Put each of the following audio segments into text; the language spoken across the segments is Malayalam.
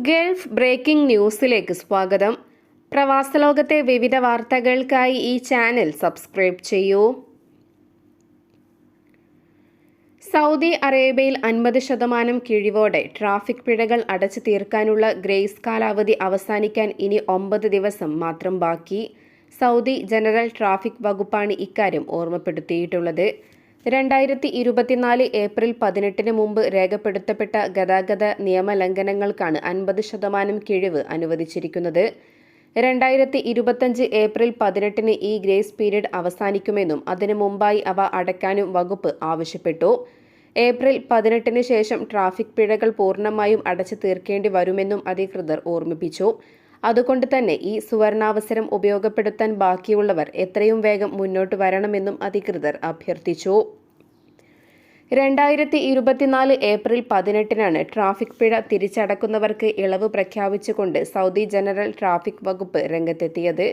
ഗൾഫ് ബ്രേക്കിംഗ് ന്യൂസിലേക്ക് സ്വാഗതം. പ്രവാസലോകത്തെ വിവിധ വാർത്തകൾക്കായി ഈ ചാനൽ സബ്സ്ക്രൈബ് ചെയ്യൂ. സൗദി അറേബ്യയിൽ 50% കിഴിവോടെ ട്രാഫിക് പിഴകൾ അടച്ചു തീർക്കാനുള്ള ഗ്രേസ് കാലാവധി അവസാനിക്കാൻ ഇനി 9 ദിവസം മാത്രം ബാക്കി. സൗദി ജനറൽ ട്രാഫിക് വകുപ്പാണ് ഇക്കാര്യം ഓർമ്മപ്പെടുത്തിയിട്ടുള്ളത്. 2024 ഏപ്രിൽ 18 മുമ്പ് രേഖപ്പെടുത്തപ്പെട്ട ഗതാഗത നിയമലംഘനങ്ങൾക്കാണ് 50% കിഴിവ് അനുവദിച്ചിരിക്കുന്നത്. 2025 ഏപ്രിൽ 18 ഈ ഗ്രേസ് പീരീഡ് അവസാനിക്കുമെന്നും അതിനു മുമ്പായി അവ അടയ്ക്കാനും വകുപ്പ് ആവശ്യപ്പെട്ടു. ഏപ്രിൽ 18 ശേഷം ട്രാഫിക് പിഴകൾ പൂർണ്ണമായും അടച്ചു തീർക്കേണ്ടി വരുമെന്നും അധികൃതർ ഓർമ്മിപ്പിച്ചു. അതുകൊണ്ട് തന്നെ ഈ സുവർണാവസരം ഉപയോഗപ്പെടുത്താൻ ബാക്കിയുള്ളവർ എത്രയും വേഗം മുന്നോട്ട് വരണമെന്നും അധികൃതർ അഭ്യർത്ഥിച്ചു. 2024 ഏപ്രിൽ 18 ട്രാഫിക് പിഴ തിരിച്ചടക്കുന്നവർക്ക് ഇളവ് പ്രഖ്യാപിച്ചുകൊണ്ട് സൗദി ജനറൽ ട്രാഫിക് വകുപ്പ് രംഗത്തെത്തിയത്.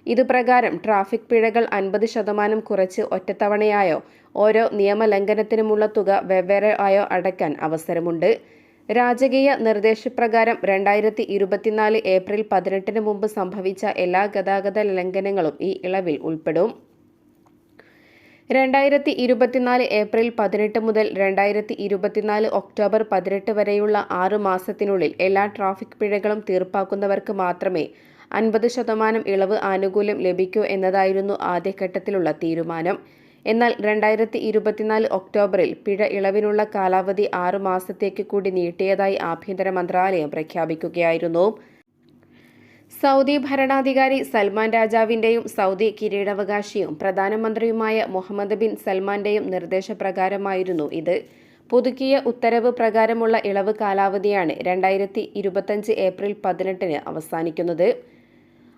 ഇതുപ്രകാരം ട്രാഫിക് പിഴകൾ 50% കുറച്ച് ഒറ്റത്തവണയായോ ഓരോ നിയമലംഘനത്തിനുമുള്ള തുക വെവ്വേറെ ആയോ അടയ്ക്കാൻ അവസരമുണ്ട്. രാജകീയ നിർദ്ദേശപ്രകാരം 2024 ഏപ്രിൽ 18 മുമ്പ് സംഭവിച്ച എല്ലാ ഗതാഗത ലംഘനങ്ങളും ഈ ഇളവിൽ ഉൾപ്പെടും. 2024 ഏപ്രിൽ 18 മുതൽ 2024 ഒക്ടോബർ 18 വരെയുള്ള 6 മാസത്തിനുള്ളിൽ എല്ലാ ട്രാഫിക് പിഴകളും തീർപ്പാക്കുന്നവർക്ക് മാത്രമേ 50% ഇളവ് ആനുകൂല്യം ലഭിക്കൂ എന്നതായിരുന്നു ആദ്യഘട്ടത്തിലുള്ള തീരുമാനം. എന്നാൽ 2024 ഒക്ടോബറിൽ പിഴ ഇളവിനുള്ള കാലാവധി 6 മാസത്തേക്ക് കൂടി നീട്ടിയതായി ആഭ്യന്തര മന്ത്രാലയം പ്രഖ്യാപിക്കുകയായിരുന്നു. സൗദി ഭരണാധികാരി സൽമാൻ രാജാവിന്റെയും സൗദി കിരീടാവകാശിയും പ്രധാനമന്ത്രിയുമായ മുഹമ്മദ് ബിൻ സൽമാന്റെയും നിർദ്ദേശപ്രകാരമായിരുന്നു ഇത്. പുതുക്കിയ ഉത്തരവ് പ്രകാരമുള്ള ഇളവ് കാലാവധിയാണ് 2025 ഏപ്രിൽ 18 അവസാനിക്കുന്നത്.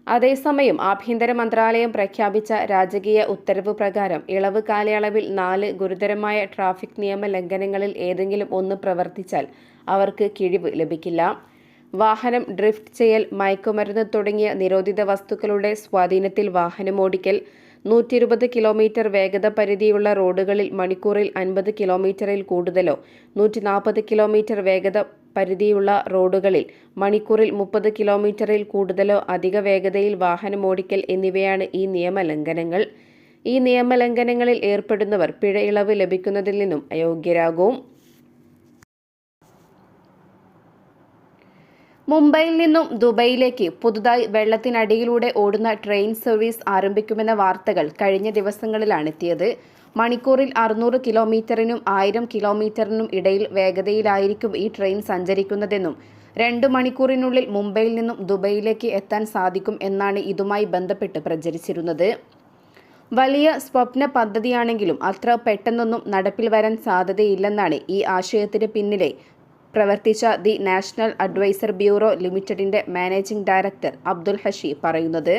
അതേസമയം ആഭ്യന്തര മന്ത്രാലയം പ്രഖ്യാപിച്ച രാജകീയ ഉത്തരവ് പ്രകാരം ഇളവ് കാലയളവിൽ 4 ഗുരുതരമായ ട്രാഫിക് നിയമ ലംഘനങ്ങളിൽ ഏതെങ്കിലും ഒന്ന് പ്രവർത്തിച്ചാൽ അവർക്ക് കിഴിവ് ലഭിക്കില്ല. വാഹനം ഡ്രിഫ്റ്റ് ചെയ്യൽ, മയക്കുമരുന്ന് തുടങ്ങിയ നിരോധിത വസ്തുക്കളുടെ സ്വാധീനത്തിൽ വാഹനമോടിക്കൽ, 120 കിലോമീറ്റർ വേഗത പരിധിയുള്ള റോഡുകളിൽ മണിക്കൂറിൽ 50 കിലോമീറ്ററിൽ കൂടുതലോ, 140 കിലോമീറ്റർ വേഗത പരിധിയുള്ള റോഡുകളിൽ മണിക്കൂറിൽ 30 കിലോമീറ്ററിൽ കൂടുതലോ അധിക വേഗതയിൽ വാഹനമോടിക്കൽ എന്നിവയാണ് ഈ നിയമലംഘനങ്ങൾ. ഈ നിയമലംഘനങ്ങളിൽ ഏർപ്പെടുന്നവർ പിഴ ഇളവ് ലഭിക്കുന്നതിൽ നിന്നും അയോഗ്യരാകും. മുംബൈയിൽ നിന്നും ദുബൈയിലേക്ക് പുതുതായി വെള്ളത്തിനടിയിലൂടെ ഓടുന്ന ട്രെയിൻ സർവീസ് ആരംഭിക്കുമെന്ന വാർത്തകൾ കഴിഞ്ഞ ദിവസങ്ങളിലാണ് എത്തിയത്. മണിക്കൂറിൽ 600 കിലോമീറ്ററിനും 1000 കിലോമീറ്ററിനും ഇടയിൽ വേഗതയിലായിരിക്കും ഈ ട്രെയിൻ സഞ്ചരിക്കുന്നതെന്നും 2 മണിക്കൂറിനുള്ളിൽ മുംബൈയിൽ നിന്നും ദുബൈയിലേക്ക് എത്താൻ സാധിക്കും എന്നാണ് ഇതുമായി ബന്ധപ്പെട്ട് പ്രചരിച്ചിരുന്നത്. വലിയ സ്വപ്ന പദ്ധതിയാണെങ്കിലും അത്ര പെട്ടെന്നൊന്നും നടപ്പിൽ വരാൻ സാധ്യതയില്ലെന്നാണ് ഈ ആശയത്തിന് പിന്നിലെ പ്രവർത്തിച്ച ദി നാഷണൽ അഡ്വൈസർ ബ്യൂറോ ലിമിറ്റഡിന്റെ മാനേജിംഗ് ഡയറക്ടർ അബ്ദുൽ ഹഷി പറയുന്നത്.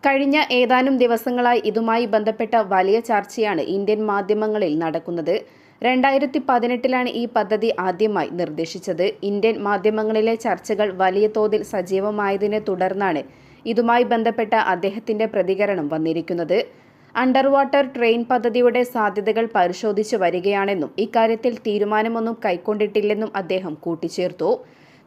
കഴിഞ്ഞ ഏതാനും ദിവസങ്ങളായി ഇതുമായി ബന്ധപ്പെട്ട വലിയ ചർച്ചയാണ് ഇന്ത്യൻ മാധ്യമങ്ങളിൽ നടക്കുന്നത്. 2018 ഈ പദ്ധതി ആദ്യമായി നിർദ്ദേശിച്ചത്. ഇന്ത്യൻ മാധ്യമങ്ങളിലെ ചർച്ചകൾ വലിയ തോതിൽ സജീവമായതിനെ തുടർന്നാണ് ഇതുമായി ബന്ധപ്പെട്ട അദ്ദേഹത്തിന്റെ പ്രതികരണം വന്നിരിക്കുന്നത്. അണ്ടർ വാട്ടർ ട്രെയിൻ പദ്ധതിയുടെ സാധ്യതകൾ പരിശോധിച്ചു വരികയാണെന്നും ഇക്കാര്യത്തിൽ തീരുമാനമൊന്നും കൈക്കൊണ്ടിട്ടില്ലെന്നും അദ്ദേഹം കൂട്ടിച്ചേർത്തു.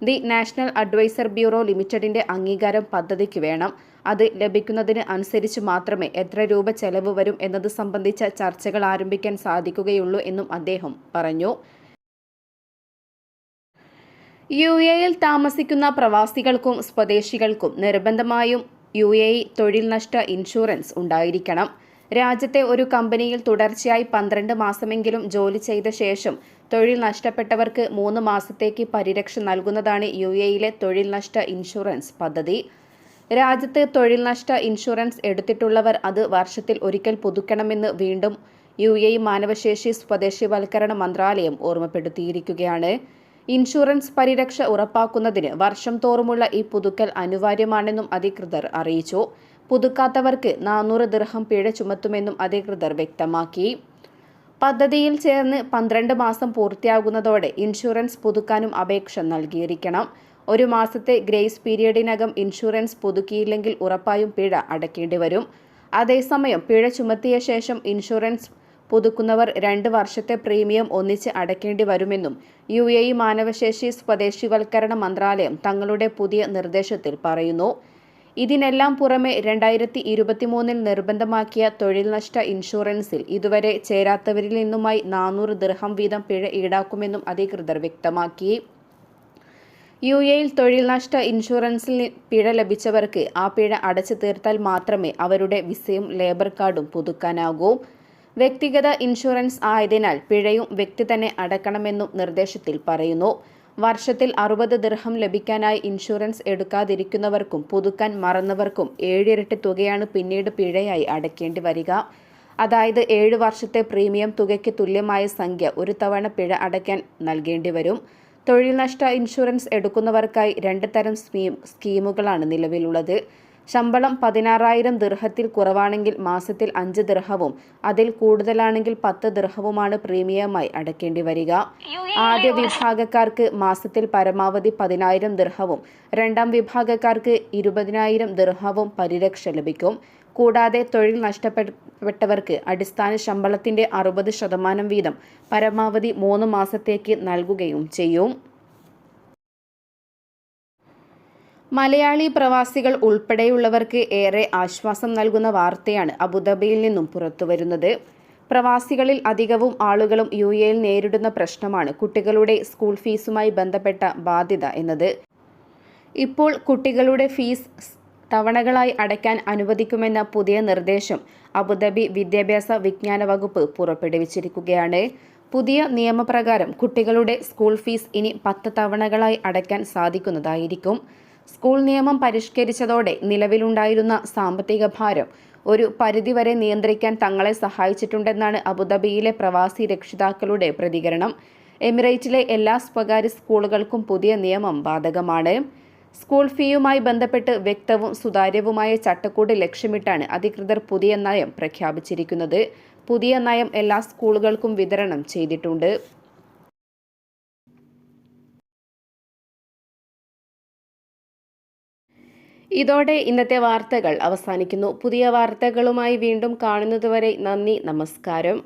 ദി നാഷണൽ അഡ്വൈസർ ബ്യൂറോ ലിമിറ്റഡിന്റെ അംഗീകാരം പദ്ധതിക്ക് വേണം. അത് ലഭിക്കുന്നതിന് അനുസരിച്ച് മാത്രമേ എത്ര രൂപ ചെലവ് വരും എന്നത് സംബന്ധിച്ച ചർച്ചകൾ ആരംഭിക്കാൻ സാധിക്കുകയുള്ളൂ എന്നും അദ്ദേഹം പറഞ്ഞു. UAE താമസിക്കുന്ന പ്രവാസികൾക്കും സ്വദേശികൾക്കും നിർബന്ധമായും UAE തൊഴിൽ നഷ്ട ഇൻഷുറൻസ് ഉണ്ടായിരിക്കണം. രാജ്യത്തെ ഒരു കമ്പനിയിൽ തുടർച്ചയായി 12 മാസമെങ്കിലും ജോലി ചെയ്ത ശേഷം തൊഴിൽ നഷ്ടപ്പെട്ടവർക്ക് 3 മാസത്തേക്ക് പരിരക്ഷ നൽകുന്നതാണ് UAEയിലെ തൊഴിൽ നഷ്ട ഇൻഷുറൻസ് പദ്ധതി. രാജ്യത്ത് തൊഴിൽ നഷ്ട ഇൻഷുറൻസ് എടുത്തിട്ടുള്ളവർ അത് വർഷത്തിൽ ഒരിക്കൽ പുതുക്കണമെന്ന് വീണ്ടും UAE മാനവശേഷി സ്വദേശിവൽക്കരണ മന്ത്രാലയം ഓർമ്മപ്പെടുത്തിയിരിക്കുകയാണ്. ഇൻഷുറൻസ് പരിരക്ഷ ഉറപ്പാക്കുന്നതിന് വർഷം തോറുമുള്ള ഈ പുതുക്കൽ അനിവാര്യമാണെന്നും അധികൃതർ അറിയിച്ചു. പുതുക്കാത്തവർക്ക് 400 ദിർഹം പിഴ ചുമത്തുമെന്നും അധികൃതർ വ്യക്തമാക്കി. പദ്ധതിയിൽ ചേർന്ന് 12 മാസം പൂർത്തിയാകുന്നതോടെ ഇൻഷുറൻസ് പുതുക്കാനും അപേക്ഷ നൽകിയിരിക്കണം. 1 മാസത്തെ ഗ്രേസ് പീരിയഡിനകം ഇൻഷുറൻസ് പുതുക്കിയില്ലെങ്കിൽ ഉറപ്പായും പിഴ അടയ്ക്കേണ്ടി വരും. അതേസമയം പിഴ ചുമത്തിയ ശേഷം ഇൻഷുറൻസ് പുതുക്കുന്നവർ 2 വർഷത്തെ പ്രീമിയം ഒന്നിച്ച് അടയ്ക്കേണ്ടി വരുമെന്നും UAE മാനവശേഷി സ്വദേശിവൽക്കരണ മന്ത്രാലയം തങ്ങളുടെ പുതിയ നിർദ്ദേശത്തിൽ പറയുന്നു. ഇതിനെല്ലാം പുറമെ 2023 നിർബന്ധമാക്കിയ തൊഴിൽ നഷ്ട ഇൻഷുറൻസിൽ ഇതുവരെ ചേരാത്തവരിൽ നിന്നുമായി 400 ദിർഹം വീതം പിഴ ഈടാക്കുമെന്നും അധികൃതർ വ്യക്തമാക്കി. UAEയിൽ തൊഴിൽ നഷ്ട ഇൻഷുറൻസിൽ പിഴ ലഭിച്ചവർക്ക് ആ പിഴ അടച്ചു തീർത്താൽ മാത്രമേ അവരുടെ വിസയും ലേബർ കാർഡും പുതുക്കാനാകൂ. വ്യക്തിഗത ഇൻഷുറൻസ് ആയതിനാൽ പിഴയും വ്യക്തി തന്നെ അടക്കണമെന്നും നിർദ്ദേശത്തിൽ പറയുന്നു. വർഷത്തിൽ 60 ദിർഹം ലഭിക്കാനായി ഇൻഷുറൻസ് എടുക്കാതിരിക്കുന്നവർക്കും പുതുക്കാൻ മറന്നവർക്കും 7 ഇരട്ടി തുകയാണ് പിന്നീട് പിഴയായി അടയ്ക്കേണ്ടി വരിക. അതായത് 7 വർഷത്തെ പ്രീമിയം തുകയ്ക്ക് തുല്യമായ സംഖ്യ ഒരു തവണ പിഴ അടയ്ക്കാൻ നൽകേണ്ടി വരും. തൊഴിൽ നഷ്ട ഇൻഷുറൻസ് എടുക്കുന്നവർക്കായി 2 തരം സ്കീമുകളാണ് നിലവിലുള്ളത്. ശമ്പളം 16,000 ദിർഹത്തിൽ കുറവാണെങ്കിൽ മാസത്തിൽ 5 ദിർഹവും അതിൽ കൂടുതലാണെങ്കിൽ 10 ദിർഹവുമാണ് പ്രീമിയമായി അടയ്ക്കേണ്ടി വരിക. ആദ്യ വിഭാഗക്കാർക്ക് മാസത്തിൽ പരമാവധി 10,000 ദിർഹവും രണ്ടാം വിഭാഗക്കാർക്ക് 20,000 ദിർഹവും പരിരക്ഷ ലഭിക്കും. കൂടാതെ തൊഴിൽ നഷ്ടപ്പെട്ടവർക്ക് അടിസ്ഥാന ശമ്പളത്തിന്റെ 60% വീതം പരമാവധി 3 മാസത്തേക്ക് നൽകുകയും ചെയ്യും. മലയാളി പ്രവാസികൾ ഉൾപ്പെടെയുള്ളവർക്ക് ഏറെ ആശ്വാസം നൽകുന്ന വാർത്തയാണ് അബുദാബിയിൽ നിന്നും പുറത്തുവരുന്നത്. പ്രവാസികളിൽ അധികവും ആളുകളും UAEയിൽ നേരിടുന്ന പ്രശ്നമാണ് കുട്ടികളുടെ സ്കൂൾ ഫീസുമായി ബന്ധപ്പെട്ട ബാധ്യത എന്നത്. ഇപ്പോൾ കുട്ടികളുടെ ഫീസ് തവണകളായി അടയ്ക്കാൻ അനുവദിക്കുമെന്ന പുതിയ നിർദ്ദേശം അബുദാബി വിദ്യാഭ്യാസ വിജ്ഞാന വകുപ്പ് പുറപ്പെടുവിച്ചിരിക്കുകയാണ്. പുതിയ നിയമപ്രകാരം കുട്ടികളുടെ സ്കൂൾ ഫീസ് ഇനി 10 തവണകളായി അടയ്ക്കാൻ സാധിക്കുന്നതായിരിക്കും. സ്കൂൾ നിയമം പരിഷ്കരിച്ചതോടെ നിലവിലുണ്ടായിരുന്ന സാമ്പത്തിക ഭാരം ഒരു പരിധിവരെ നിയന്ത്രിക്കാൻ തങ്ങളെ സഹായിച്ചിട്ടുണ്ടെന്നാണ് അബുദാബിയിലെ പ്രവാസി രക്ഷിതാക്കളുടെ പ്രതികരണം. എമിറേറ്റിലെ എല്ലാ സ്വകാര്യ സ്കൂളുകൾക്കും പുതിയ നിയമം ബാധകമാണ്. സ്കൂൾ ഫീയുമായി ബന്ധപ്പെട്ട് വ്യക്തവും സുതാര്യവുമായ ചട്ടക്കൂട് ലക്ഷ്യമിട്ടാണ് അധികൃതർ പുതിയ നയം പ്രഖ്യാപിച്ചിരിക്കുന്നത്. പുതിയ നയം എല്ലാ സ്കൂളുകൾക്കും വിതരണം ചെയ്തിട്ടുണ്ട്. ഇതോടെ ഇന്നത്തെ വാർത്തകൾ അവസാനിക്കുന്നു. പുതിയ വാർത്തകളുമായി വീണ്ടും കാണുന്നതുവരെ നന്ദി, നമസ്കാരം.